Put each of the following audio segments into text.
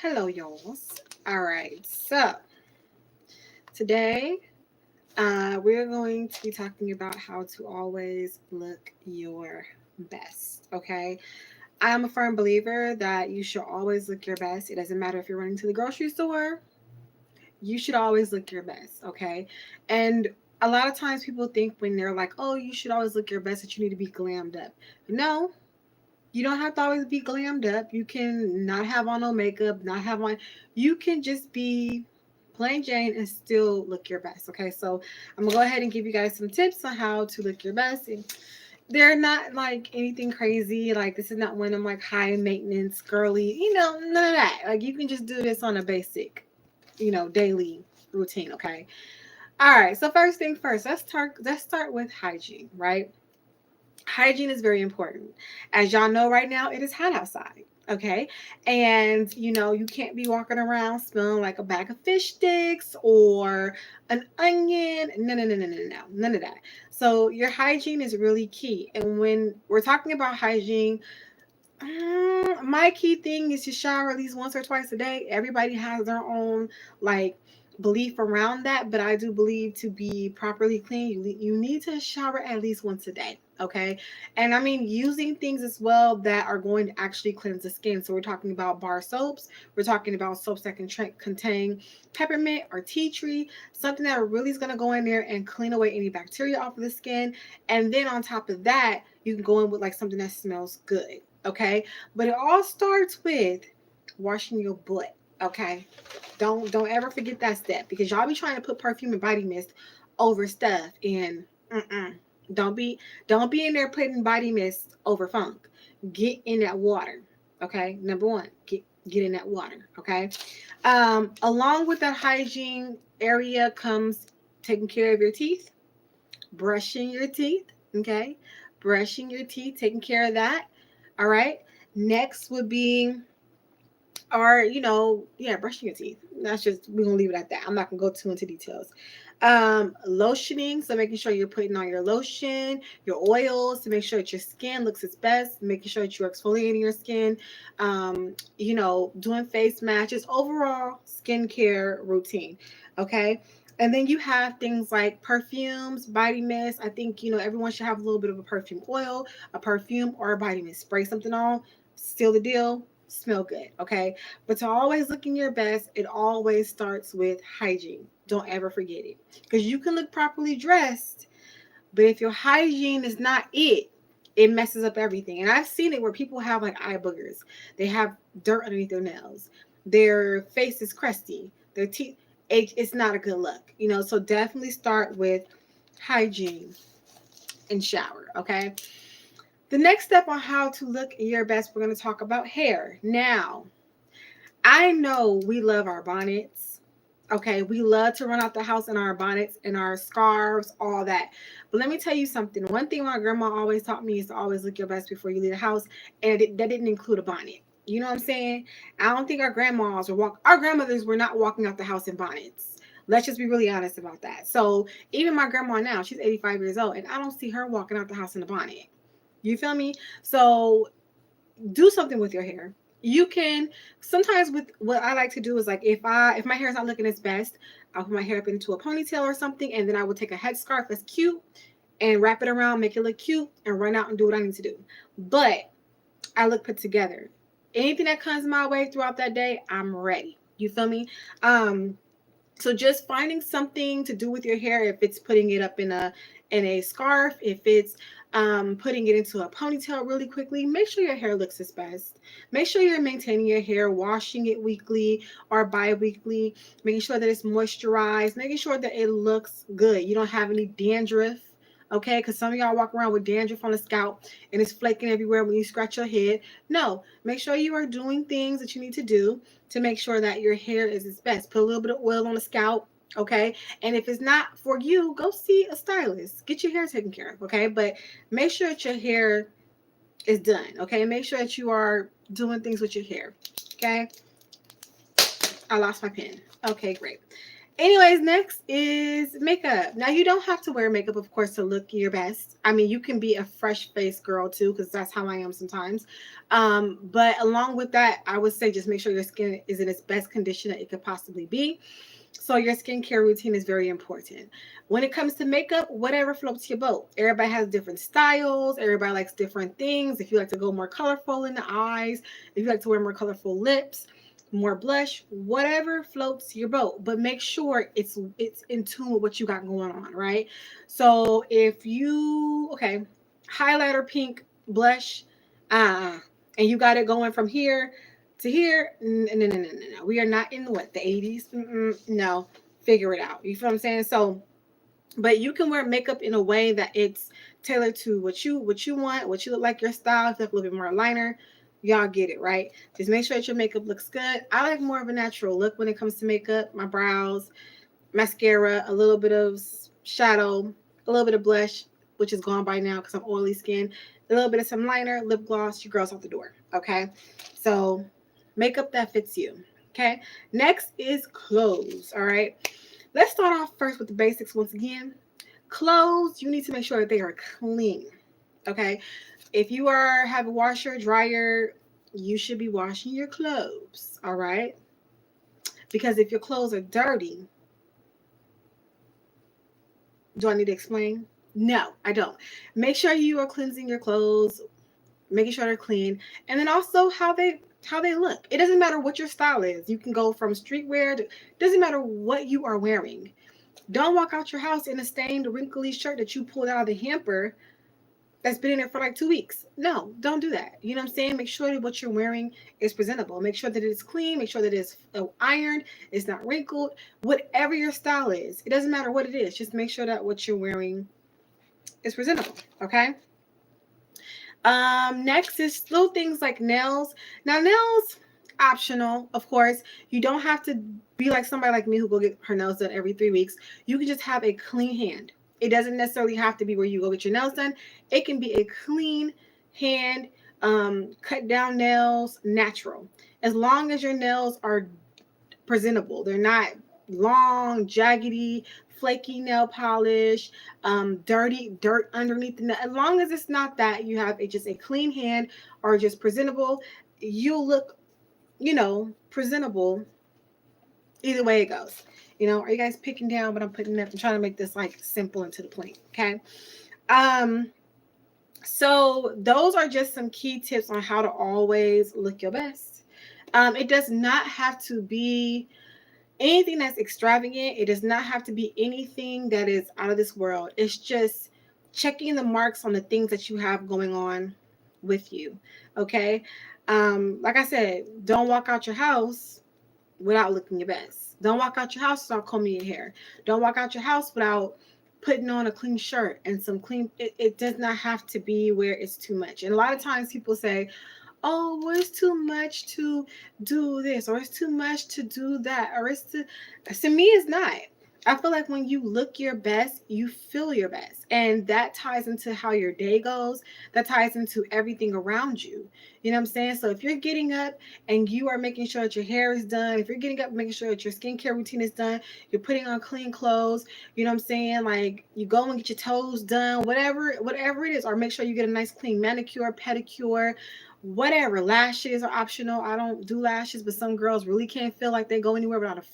Hello, y'all. All right, so today we're going to be talking about how to always look your best. Okay, I am a firm believer that you should always look your best. It doesn't matter if you're running to the grocery store, you should always look your best. Okay, and a lot of times people think when they're like, oh, you should always look your best that you need to be glammed up. No, you don't have to always be glammed up. You can not have on no makeup, not have on. You can just be plain Jane and still look your best. Okay, so I'm gonna go ahead and give you guys some tips on how to look your best. And they're not like anything crazy. Like this is not one of them like high maintenance, girly. None of that. Like you can just do this on a basic, daily routine. Okay. All right. So first thing first, let's start with hygiene. Right. Hygiene is very important. As y'all know right now, it is hot outside. Okay. And you can't be walking around smelling like a bag of fish sticks or an onion. No, no, no, no, no, no. None of that. So your hygiene is really key. And when we're talking about hygiene, my key thing is to shower at least once or twice a day. Everybody has their own like belief around that, but I do believe to be properly clean, you need to shower at least once a day. Okay, and I mean using things as well that are going to actually cleanse the skin. So we're talking about bar soaps. We're talking about soaps that can contain peppermint or tea tree, something that really is going to go in there and clean away any bacteria off of the skin. And then on top of that, you can go in with like something that smells good. Okay, but it all starts with washing your butt. Okay, don't ever forget that step because y'all be trying to put perfume and body mist over stuff and don't be don't be in there putting body mist over funk. Get in that water. Okay, number one, get in that water. Okay, along with that hygiene area comes taking care of your teeth, brushing your teeth. Okay, brushing your teeth, taking care of that. All right. Next would be, or yeah, brushing your teeth. That's just we're gonna leave it at that. I'm not gonna go too into details. Lotioning, so making sure you're putting on your lotion, your oils to make sure that your skin looks its best, making sure that you're exfoliating your skin, doing face matches, overall skincare routine. Okay. And then you have things like perfumes, body mist. I think everyone should have a little bit of a perfume oil, a perfume, or a body mist. Spray something on, seal the deal, smell good. Okay. But to always looking your best, it always starts with hygiene. Don't ever forget it. Because you can look properly dressed, but if your hygiene is not it messes up everything. And I've seen it where people have like eye boogers. They have dirt underneath their nails. Their face is crusty. Their teeth, it's not a good look. So definitely start with hygiene and shower. Okay. The next step on how to look your best, we're going to talk about hair. Now, I know we love our bonnets. Okay, we love to run out the house in our bonnets and our scarves, all that. But let me tell you something. One thing my grandma always taught me is to always look your best before you leave the house, and that didn't include a bonnet. You know what I'm saying? I don't think our grandmothers were not walking out the house in bonnets. Let's just be really honest about that. So even my grandma now, she's 85 years old, and I don't see her walking out the house in a bonnet. You feel me? So do something with your hair. You can sometimes with what I like to do is like if my hair is not looking its best, I'll put my hair up into a ponytail or something, and then I will take a headscarf that's cute and wrap it around, make it look cute, and run out and do what I need to do. But I look put together. Anything that comes my way throughout that day, I'm ready. You feel me? So just finding something to do with your hair, if it's putting it up in a scarf, if it's putting it into a ponytail really quickly, make sure your hair looks its best. Make sure you're maintaining your hair, washing it weekly or bi-weekly, making sure that it's moisturized, making sure that it looks good. You don't have any dandruff. Okay, because some of y'all walk around with dandruff on the scalp and it's flaking everywhere when you scratch your head. No, make sure you are doing things that you need to do to make sure that your hair is its best. Put a little bit of oil on the scalp. Okay, and if it's not for you, go see a stylist. Get your hair taken care of. Okay, but make sure that your hair is done. Okay, make sure that you are doing things with your hair. Okay, I lost my pen. Okay, great. Anyways, next is makeup. Now, you don't have to wear makeup, of course, to look your best. I mean, you can be a fresh faced girl too, because that's how I am sometimes. But along with that, I would say just make sure your skin is in its best condition that it could possibly be. So your skincare routine is very important. When it comes to makeup, whatever floats your boat. Everybody has different styles. Everybody likes different things. If you like to go more colorful in the eyes, if you like to wear more colorful lips, more blush, whatever floats your boat. But make sure it's in tune with what you got going on, right? So if you highlighter pink blush, uh, and you got it going from here to here, no. We are not in the 80s. No, figure it out. You feel what I'm saying? So, but you can wear makeup in a way that it's tailored to what you want, what you look like, your style. If you like a little bit more liner, y'all get it, right? Just make sure that your makeup looks good. I like more of a natural look when it comes to makeup. My brows, mascara, a little bit of shadow, a little bit of blush, which is gone by now because I'm oily skin, a little bit of some liner, lip gloss, your girl's out the door. Okay. So makeup that fits you. Okay. Next is clothes. All right. Let's start off first with the basics once again. Clothes, you need to make sure that they are clean. Okay. If you have a washer, dryer, you should be washing your clothes. All right. Because if your clothes are dirty, do I need to explain? No, I don't. Make sure you are cleansing your clothes, making sure they're clean, and then also how they look. It doesn't matter what your style is. You can go from streetwear to, doesn't matter what you are wearing. Don't walk out your house in a stained, wrinkly shirt that you pulled out of the hamper that's been in there for like 2 weeks. No, don't do that. You know what I'm saying? Make sure that what you're wearing is presentable. Make sure that it's clean. Make sure that it's ironed. It's not wrinkled. Whatever your style is, it doesn't matter what it is. Just make sure that what you're wearing is presentable. Okay. Next is little things like nails. Now, nails optional, of course. You don't have to be like somebody like me who go get her nails done every 3 weeks. You can just have a clean hand. It doesn't necessarily have to be where you go get your nails done. It can be a clean hand, cut down nails, natural. As long as your nails are presentable, they're not long, jaggedy, flaky nail polish, dirty dirt underneath the nail. As long as it's not that, you have just a clean hand or just presentable, you'll look, presentable either way it goes. Are you guys picking down what I'm putting up? I'm trying to make this like simple and to the point. Okay. Um, so those are just some key tips on how to always look your best. It does not have to be anything that's extravagant. It does not have to be anything that is out of this world. It's just checking the marks on the things that you have going on with you. Okay. Like I said, don't walk out your house without looking your best. Don't walk out your house without combing your hair. Don't walk out your house without putting on a clean shirt and some clean. It does not have to be where it's too much. And a lot of times people say, oh, well, it's too much to do this, or it's too much to do that, or to me, it's not. I feel like when you look your best, you feel your best. And that ties into how your day goes. That ties into everything around you. You know what I'm saying? So if you're getting up and you are making sure that your hair is done, if you're getting up and making sure that your skincare routine is done, you're putting on clean clothes, you know what I'm saying? Like you go and get your toes done, whatever it is, or make sure you get a nice clean manicure, pedicure, whatever. Lashes are optional. I don't do lashes, but some girls really can't feel like they go anywhere without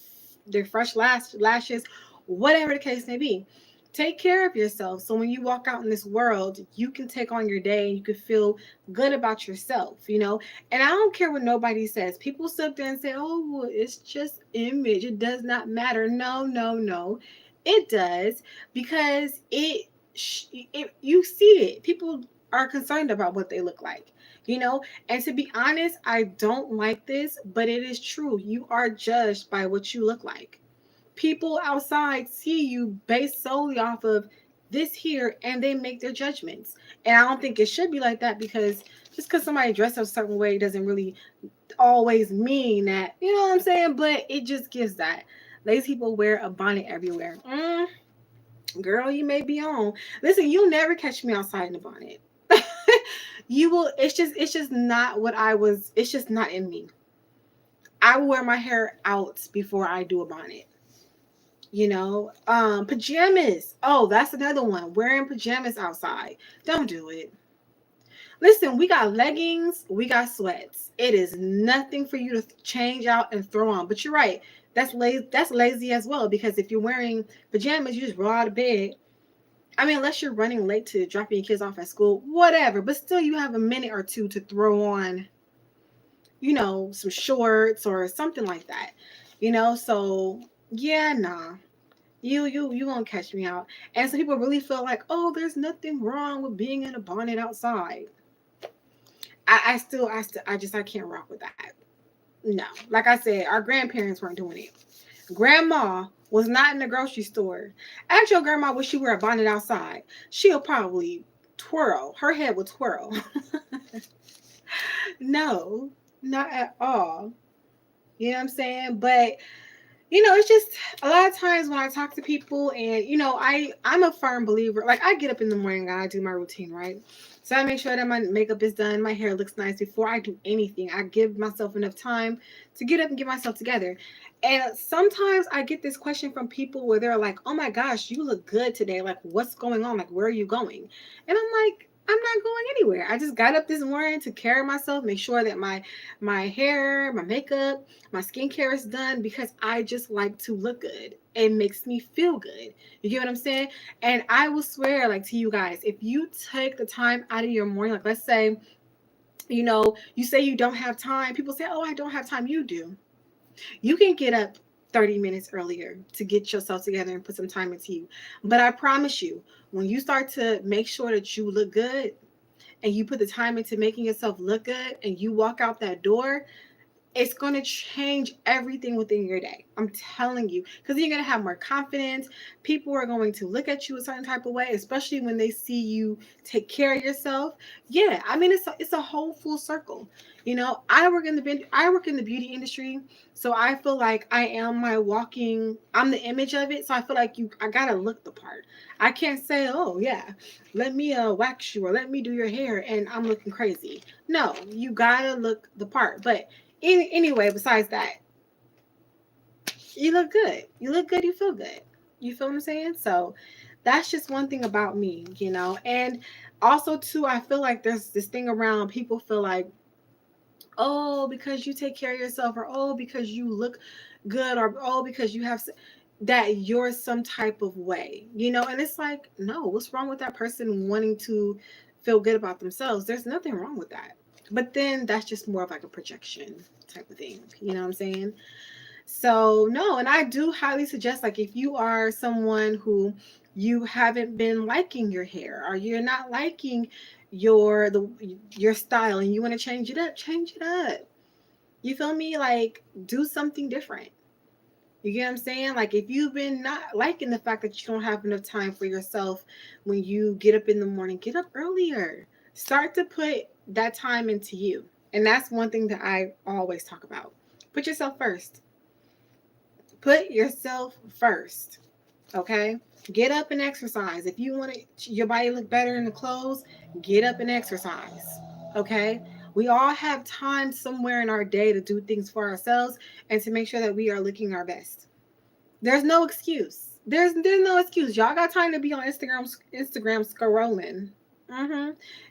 their fresh lashes, whatever the case may be. Take care of yourself so when you walk out in this world, you can take on your day and you can feel good about yourself. And I don't care what nobody says. People sit there and say, oh, well, it's just image. It does not matter. No, no, no. It does, because you see it. People are concerned about what they look like. And to be honest, I don't like this, but it is true. You are judged by what you look like. People outside see you based solely off of this here, and they make their judgments. And I don't think it should be like that, because just because somebody dressed a certain way doesn't really always mean that, you know what I'm saying? But it just gives that. Lazy people wear a bonnet everywhere. Girl, you may be on. Listen, you'll never catch me outside in a bonnet. You will. It's just not what I was. It's just not in me. I will wear my hair out before I do a bonnet. Pajamas. Oh, that's another one. Wearing pajamas outside. Don't do it. Listen, we got leggings, we got sweats. It is nothing for you to change out and throw on. But you're right. That's lazy. That's lazy as well, because if you're wearing pajamas, you just roll out of bed. I mean, unless you're running late to dropping your kids off at school, whatever. But still, you have a minute or two to throw on, some shorts or something like that. So yeah, nah. You won't catch me out. And some people really feel like, oh, there's nothing wrong with being in a bonnet outside. I can't rock with that. No. Like I said, our grandparents weren't doing it. Grandma was not in the grocery store. Ask your grandma would she wear a bonnet outside. She'll probably twirl. Her head will twirl. No, not at all. You know what I'm saying? But it's just a lot of times when I talk to people, and I'm a firm believer. Like, I get up in the morning and I do my routine, right? So I make sure that my makeup is done, my hair looks nice before I do anything. I give myself enough time to get up and get myself together. And sometimes I get this question from people where they're like, "Oh my gosh, you look good today. Like, what's going on? Like, where are you going?" And I'm like, I'm not going anywhere. I just got up this morning to care of myself, make sure that my hair, my makeup, my skincare is done, because I just like to look good. It makes me feel good. You get what I'm saying? And I will swear, like, to you guys, if you take the time out of your morning, like, let's say, you say you don't have time. People say, "Oh, I don't have time." You do. You can get up 30 minutes earlier to get yourself together and put some time into you. But I promise you, when you start to make sure that you look good and you put the time into making yourself look good and you walk out that door, it's going to change everything within your day. I'm telling you, because you're going to have more confidence. People are going to look at you a certain type of way, especially when they see you take care of yourself. Yeah, I mean, it's a whole full circle. I work in the beauty industry, so I feel like I'm the image of it. So I feel like I gotta look the part. I can't say, "Oh yeah, let me wax you or let me do your hair," and I'm looking crazy. No, you gotta look the part. But anyway, besides that, you look good. You look good. You feel good. You feel what I'm saying? So that's just one thing about me. And also, too, I feel like there's this thing around people feel like, oh, because you take care of yourself, or oh, because you look good, or oh, because you have that you're some type of way. And it's like, no, what's wrong with that person wanting to feel good about themselves? There's nothing wrong with that. But then that's just more of like a projection type of thing. You know what I'm saying? So no, and I do highly suggest, like, if you are someone who you haven't been liking your hair, or you're not liking your style, and you want to change it up, change it up. You feel me? Like, do something different. You get what I'm saying? Like, if you've been not liking the fact that you don't have enough time for yourself when you get up in the morning, get up earlier. Start to put that time into you. And that's one thing that I always talk about. Put yourself first. Put yourself first. Okay? Get up and exercise. If you want your body look better in the clothes, get up and exercise. Okay? We all have time somewhere in our day to do things for ourselves and to make sure that we are looking our best. There's no excuse. There's no excuse. Y'all got time to be on Instagram scrolling.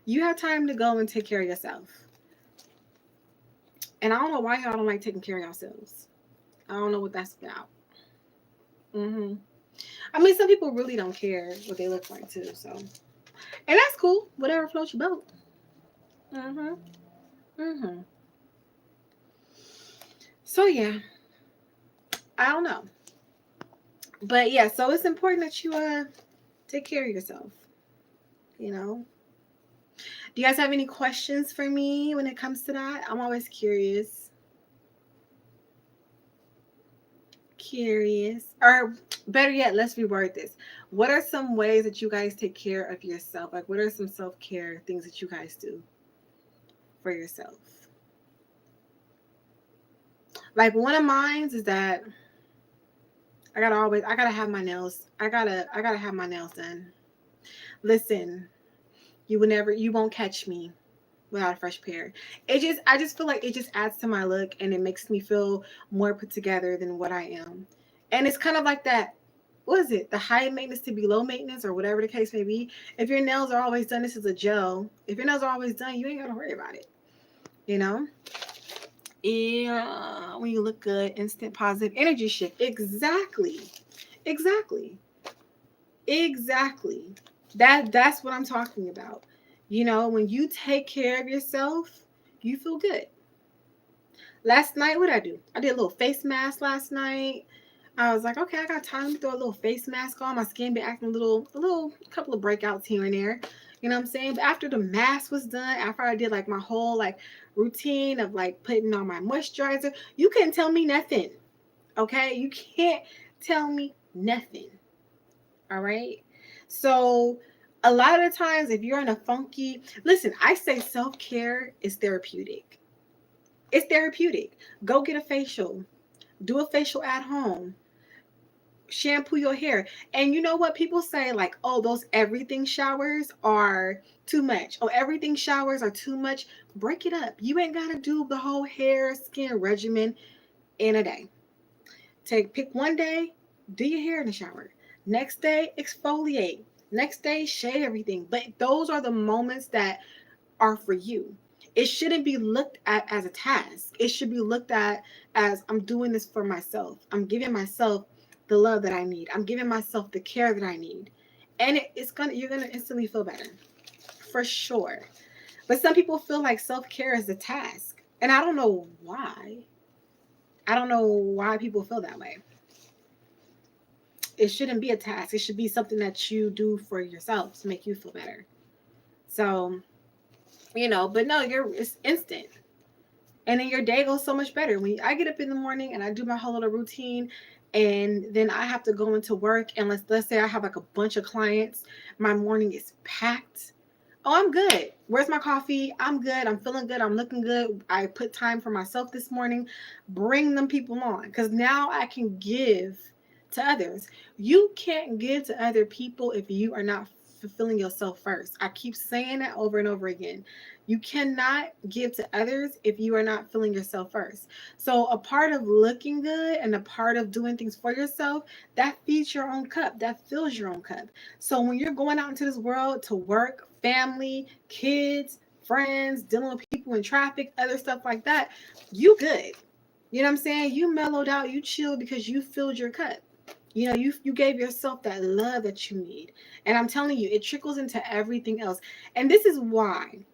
You have time to go and take care of yourself. And I don't know why y'all don't like taking care of yourselves. I don't know what that's about. I mean, some people really don't care what they look like too. So, and that's cool. Whatever floats your boat. Mhm. Mhm. So yeah, I don't know, but yeah. So it's important that you take care of yourself. You know. Do you guys have any questions for me when it comes to that? I'm always curious. Curious. Or better yet, let's reword this. What are some ways that you guys take care of yourself? Like, what are some self-care things that you guys do for yourself? Like, one of mine is that I gotta have my nails. I gotta have my nails done. Listen, you won't catch me without a fresh pair. I just feel like it just adds to my look, and it makes me feel more put together than what I am. And it's kind of like that. what is it? The high maintenance to be low maintenance, or whatever the case may be. If your nails are always done, this is a gel. If your nails are always done, you ain't got to worry about it. You know? Yeah, when you look good, instant positive energy shift. Exactly. Exactly. Exactly. That's what I'm talking about. You know, when you take care of yourself, you feel good. Last night, what did I do? I did a little face mask last night. I was like, okay, I got time to throw a little face mask on. My skin been acting a little couple of breakouts here and there. You know what I'm saying? But after the mask was done, after I did like my whole like routine of like putting on my moisturizer, you couldn't tell me nothing. Okay? You can't tell me nothing. All right? So a lot of the times if you're in a funky, listen, I say self-care is therapeutic. It's therapeutic. Go get a facial. Do a facial at home. Shampoo your hair. And you know what people say, like, oh, those everything showers are too much. Oh, everything showers are too much. Break it up. You ain't got to do the whole hair skin regimen in a day. Pick one day, do your hair in the shower. Next day, exfoliate. Next day, shave everything. But those are the moments that are for you. It shouldn't be looked at as a task. It should be looked at as, I'm doing this for myself. I'm giving myself the love that I need. I'm giving myself the care that I need. And you're gonna instantly feel better. For sure. But some people feel like self-care is a task. And I don't know why. I don't know why people feel that way. It shouldn't be a task. It should be something that you do for yourself to make you feel better. So, but no, it's instant. And then your day goes so much better. When I get up in the morning and I do my whole little routine, and then I have to go into work, and let's say I have like a bunch of clients, my morning is packed. Oh, I'm good. Where's my coffee? I'm good. I'm feeling good. I'm looking good. I put time for myself this morning. Bring them people on, because now I can give to others. You can't give to other people if you are not fulfilling yourself first. I keep saying that over and over again. You cannot give to others if you are not filling yourself first. So a part of looking good and a part of doing things for yourself, that feeds your own cup, that fills your own cup. So when you're going out into this world to work, family, kids, friends, dealing with people in traffic, other stuff like that, you good. You know what I'm saying? You mellowed out, you chilled because you filled your cup. You gave yourself that love that you need. And I'm telling you, it trickles into everything else. And this is why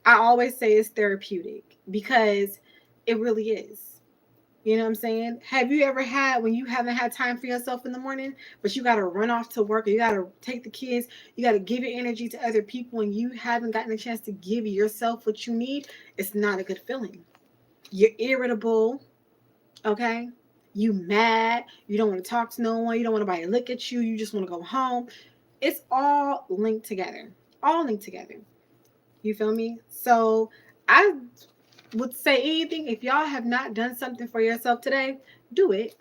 I always say it's therapeutic, because it really is. You know what I'm saying? Have you ever had when you haven't had time for yourself in the morning, but you got to run off to work, or you got to take the kids, you got to give your energy to other people, and you haven't gotten a chance to give yourself what you need? It's not a good feeling. You're irritable, okay? You mad, you don't want to talk to no one, you don't want anybody to look at you, you just want to go home. It's all linked together. All linked together. You feel me? So I would say anything, if y'all have not done something for yourself today, do it.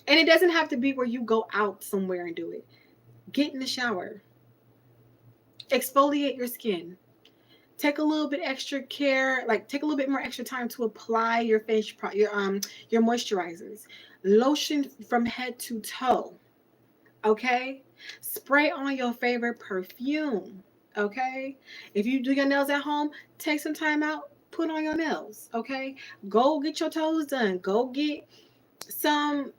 And it doesn't have to be where you go out somewhere and do it. Get in the shower. Exfoliate your skin. Take a little bit extra care, like take a little bit more extra time to apply your your moisturizers. Lotion from head to toe. Okay? Spray on your favorite perfume. Okay? If you do your nails at home, take some time out, put on your nails. Okay? Go get your toes done. Go get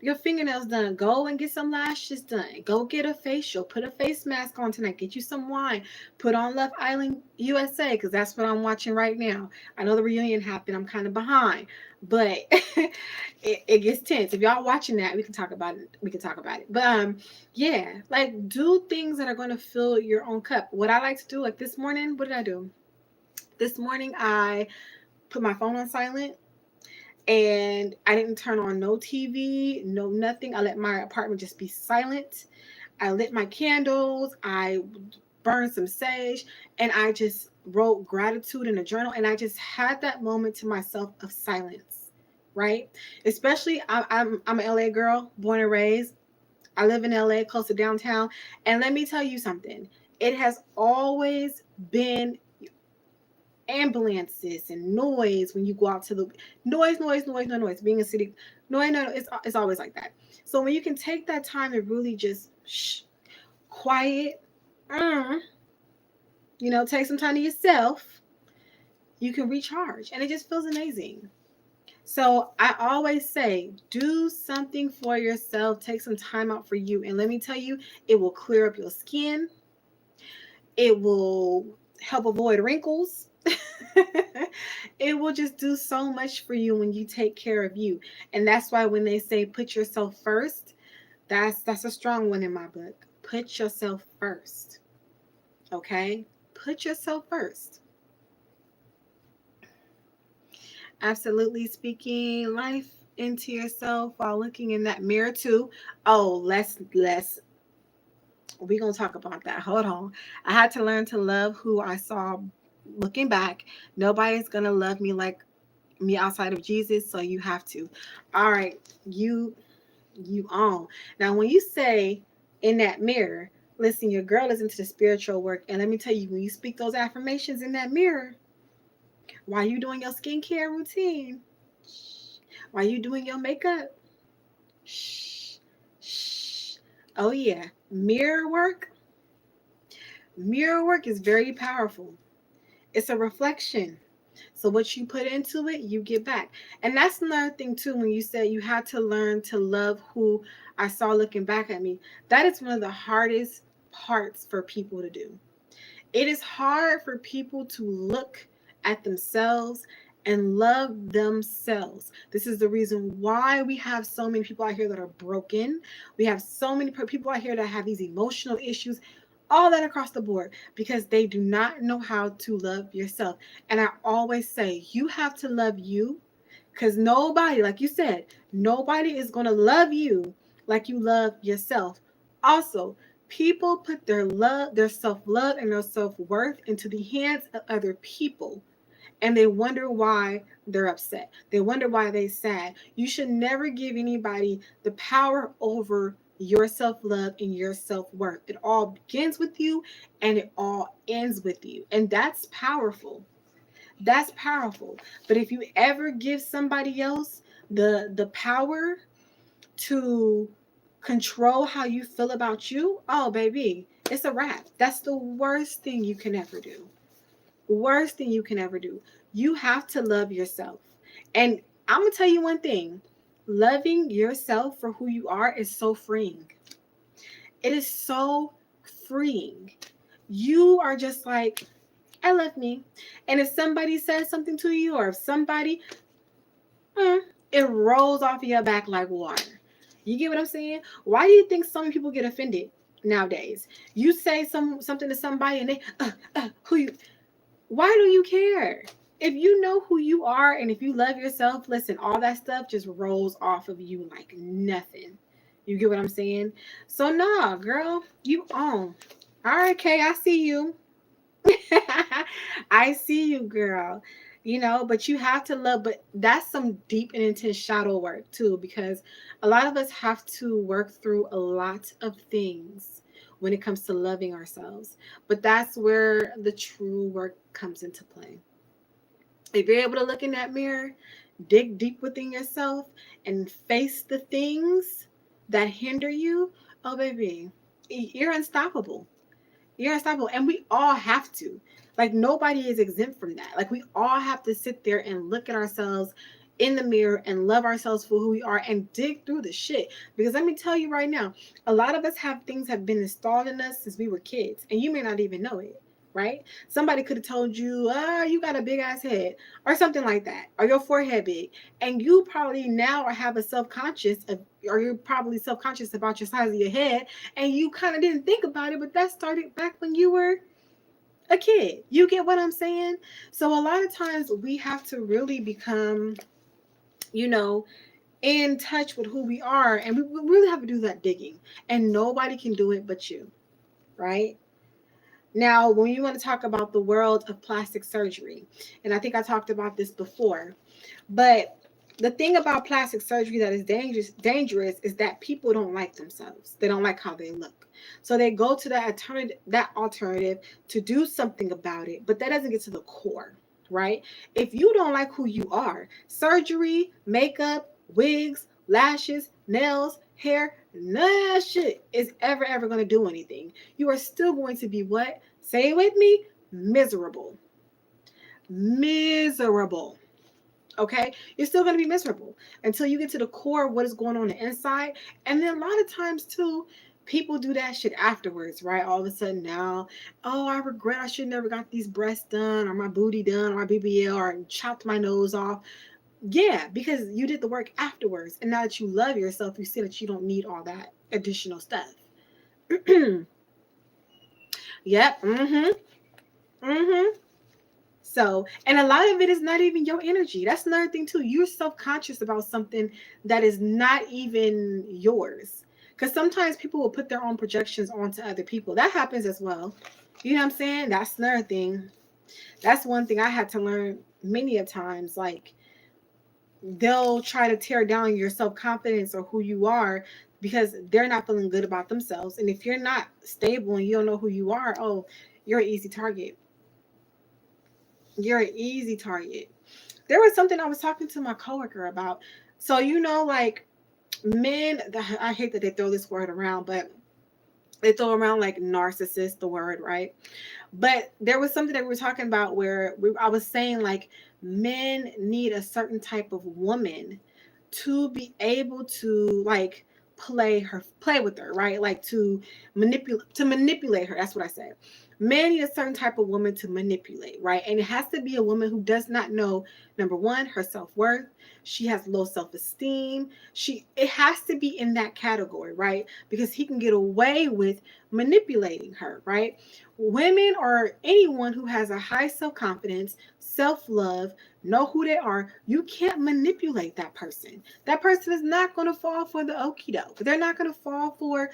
your fingernails done. Go and get some lashes done. Go get a facial. Put a face mask on tonight. Get you some wine. Put on Love Island USA, because that's what I'm watching right now. I know the reunion happened. I'm kind of behind, but it gets tense. If y'all watching that, we can talk about it. But yeah, like do things that are going to fill your own cup. What I like to do, like this morning, what did I do? This morning I put my phone on silent. And I didn't turn on no TV, no nothing. I let my apartment just be silent. I lit my candles. I burned some sage, and I just wrote gratitude in a journal. And I just had that moment to myself of silence, right? Especially, I'm an LA girl, born and raised. I live in LA, close to downtown. And let me tell you something. It has always been ambulances and noise when you go out to the noise. Being a city, it's always like that. So when you can take that time to really just quiet, uh, take some time to yourself, you can recharge, and it just feels amazing. So I always say, do something for yourself. Take some time out for you, and let me tell you, it will clear up your skin. It will help avoid wrinkles. It will just do so much for you when you take care of you. And that's why when they say put yourself first, that's a strong one in my book. Put yourself first. Okay? Put yourself first. Absolutely speaking life into yourself while looking in that mirror too. Oh, let's we're gonna talk about that. Hold on. I had to learn to love who I saw looking back. Nobody's gonna love me like me outside of Jesus, so you have to. All right, you on. Now when you say in that mirror, listen, your girl is into the spiritual work, and let me tell you, when you speak those affirmations in that mirror, while you doing your skincare routine, while you doing your makeup, shh, shh. Oh yeah, mirror work is very powerful. It's a reflection. So what you put into it, you get back. And that's another thing too, when you said you had to learn to love who I saw looking back at me. That is one of the hardest parts for people to do. It is hard for people to look at themselves and love themselves. This is the reason why we have so many people out here that are broken. We have so many people out here that have these emotional issues, all that across the board, because they do not know how to love yourself. And I always say, you have to love you, because nobody, like you said, nobody is going to love you like you love yourself. Also, people put their love, their self-love and their self-worth into the hands of other people, and they wonder why they're upset. They wonder why they're sad. You should never give anybody the power over your self-love and your self-worth. It all begins with you and it all ends with you. And that's powerful. That's powerful. But if you ever give somebody else the power to control how you feel about you, oh baby, it's a wrap. That's the worst thing you can ever do. Worst thing you can ever do. You have to love yourself. And I'm going to tell you one thing. Loving yourself for who you are is so freeing. It is so freeing. You are just like, I love me. And if somebody says something to you, or if somebody, it rolls off of your back like water. You get what I'm saying? Why do you think some people get offended nowadays? You say something to somebody and they, who you, why do you care? If you know who you are and if you love yourself, listen, all that stuff just rolls off of you like nothing. You get what I'm saying? So nah, girl, you on. All right, Kay, I see you. I see you, girl. But you have to love, but that's some deep and intense shadow work too, because a lot of us have to work through a lot of things when it comes to loving ourselves. But that's where the true work comes into play. If you're able to look in that mirror, dig deep within yourself, and face the things that hinder you, oh, baby, you're unstoppable. You're unstoppable. And we all have to. Like, nobody is exempt from that. Like, we all have to sit there and look at ourselves in the mirror and love ourselves for who we are and dig through the shit. Because let me tell you right now, a lot of us have things have been installed in us since we were kids, and you may not even know it. Right? Somebody could have told you, you got a big ass head, or something like that, or your forehead big. And you probably now have a self-conscious of, or you're probably self-conscious about your size of your head, and you kind of didn't think about it, but that started back when you were a kid. You get what I'm saying? So a lot of times we have to really become, you know, in touch with who we are, and we really have to do that digging. And nobody can do it but you, right? Now, when you want to talk about the world of plastic surgery, and I think I talked about this before, but the thing about plastic surgery that is dangerous is that people don't like themselves. They don't like how they look. So they go to that alternative to do something about it, but that doesn't get to the core. right? If you don't like who you are, surgery, makeup, wigs, lashes, nails, hair, none of that shit is ever going to do anything. You are still going to be what? Say it with me, miserable. Miserable. Okay, you're still going to be miserable until you get to the core of what is going on the inside. And then a lot of times too, people do that shit afterwards, right? All of a sudden now, oh, I regret I should never got these breasts done or my booty done or my BBL or chopped my nose off. Yeah, because you did the work afterwards, and now that you love yourself, you see that you don't need all that additional stuff. Yep. So, and a lot of it is not even your energy. That's another thing too. You're self-conscious about something that is not even yours. Because sometimes people will put their own projections onto other people. That happens as well. You know what I'm saying? That's another thing. That's one thing I had to learn many of times. Like, they'll try to tear down your self-confidence or who you are because they're not feeling good about themselves. And if you're not stable and you don't know who you are, oh, you're an easy target. You're an easy target. There was something I was talking to my coworker about. So, like men, I hate that they throw this word around, but they throw around like narcissist, the word, right? But there was something that we were talking about where I was saying like men need a certain type of woman to be able to like play with her, right? Like to manipulate her. That's what I said. Men need a certain type of woman to manipulate, right? And it has to be a woman who does not know, number one, her self-worth. She has low self-esteem. It has to be in that category, right? Because he can get away with manipulating her, right? Women or anyone who has a high self-confidence, self-love, know who they are, you can't manipulate that person. That person is not going to fall for the okie doke. They're not going to fall for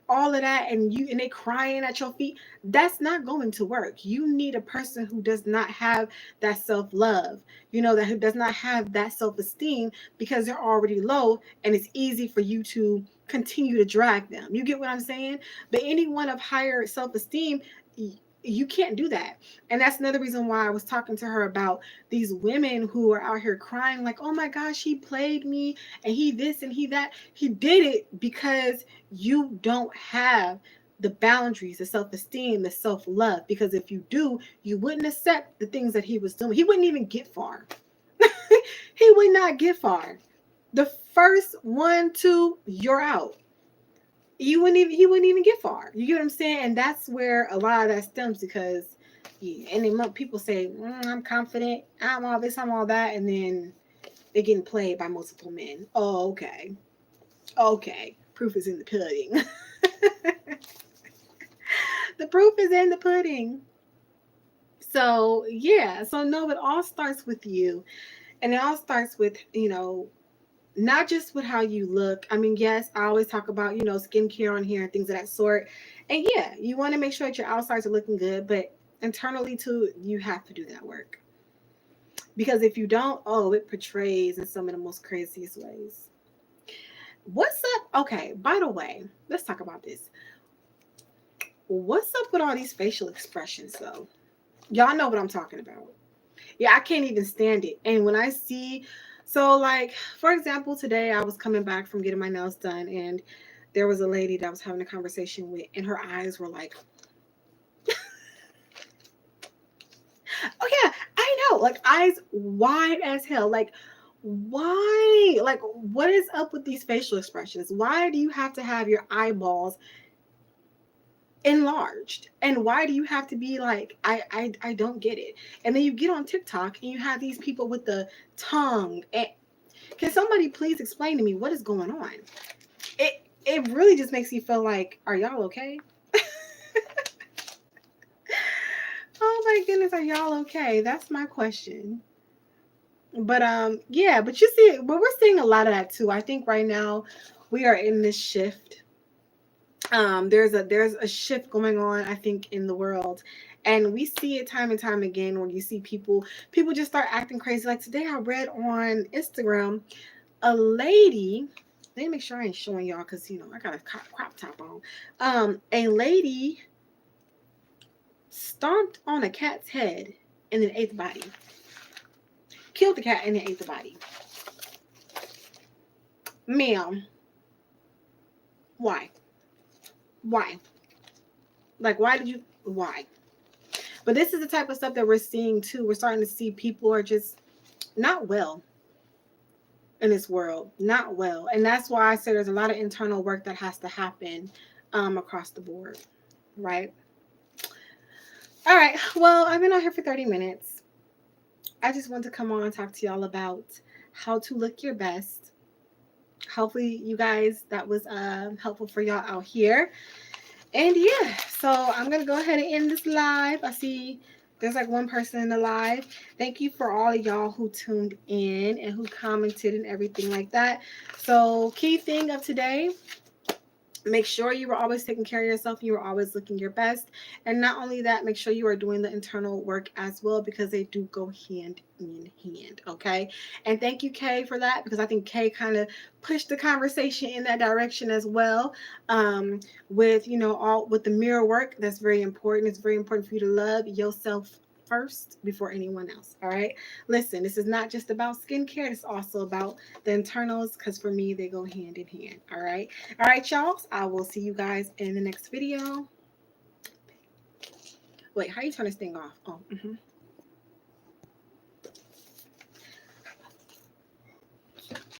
all of that and they crying at your feet. That's not going to work. You need a person who does not have that self-love, that who does not have that self-esteem because they're already low and it's easy for you to continue to drag them. You get what I'm saying? But anyone of higher self-esteem, you can't do that. And that's another reason why I was talking to her about these women who are out here crying like, oh my gosh, he played me and he this and he that. He did it because you don't have the boundaries, the self-esteem, the self-love. Because if you do, you wouldn't accept the things that he was doing. He wouldn't even get far. He would not get far. The first 1, 2, you're out. He wouldn't even get far. You get what I'm saying? And that's where a lot of that stems because and then people say, I'm confident, I'm all this, I'm all that, and then they're getting played by multiple men. Oh, okay. Okay. Proof is in the pudding. The proof is in the pudding. So yeah. So no, it all starts with you. And it all starts with, not just with how you look. I mean, yes, I always talk about, skincare on here and things of that sort. And yeah, you want to make sure that your outsides are looking good, but internally too, you have to do that work. Because if you don't, oh, it portrays in some of the most craziest ways. What's up? Okay, by the way, let's talk about this. What's up with all these facial expressions though? Y'all know what I'm talking about. Yeah, I can't even stand it. And when I see, so like, for example, today I was coming back from getting my nails done and there was a lady that I was having a conversation with and her eyes were like, oh yeah, I know, like eyes wide as hell. Like, why? Like, what is up with these facial expressions? Why do you have to have your eyeballs enlarged, and why do you have to be like, I don't get it. And then you get on TikTok and you have these people with the tongue, and can somebody please explain to me what is going on? It really just makes you feel like, are y'all okay? Oh my goodness, are y'all okay? That's my question. But yeah, but you see, but we're seeing a lot of that too. I think right now we are in this shift. There's a shift going on, I think, in the world, and we see it time and time again when you see people just start acting crazy. Like today I read on Instagram a lady, let me make sure I ain't showing y'all because I got a crop top on. A lady stomped on a cat's head and then ate the body. Killed the cat and then ate the body. Ma'am, why? Why? Like, why did you? Why? But this is the type of stuff that we're seeing too. We're starting to see people are just not well in this world, not well. And that's why I say there's a lot of internal work that has to happen across the board, right? All right. Well, I've been on here for 30 minutes. I just want to come on and talk to y'all about how to look your best. Hopefully, you guys, that was helpful for y'all out here. And yeah, so I'm going to go ahead and end this live. I see there's like one person in the live. Thank you for all of y'all who tuned in and who commented and everything like that. So key thing of today, make sure you are always taking care of yourself. You are always looking your best. And not only that, make sure you are doing the internal work as well, because they do go hand in hand. Okay. And thank you, Kay, for that, because I think Kay kind of pushed the conversation in that direction as well. With, you know, all with the mirror work, that's very important. It's very important for you to love yourself first before anyone else. All right. Listen, this is not just about skincare. It's also about the internals, because for me, they go hand in hand. All right. All right, y'all. I will see you guys in the next video. Wait, how you turn this thing off? Oh,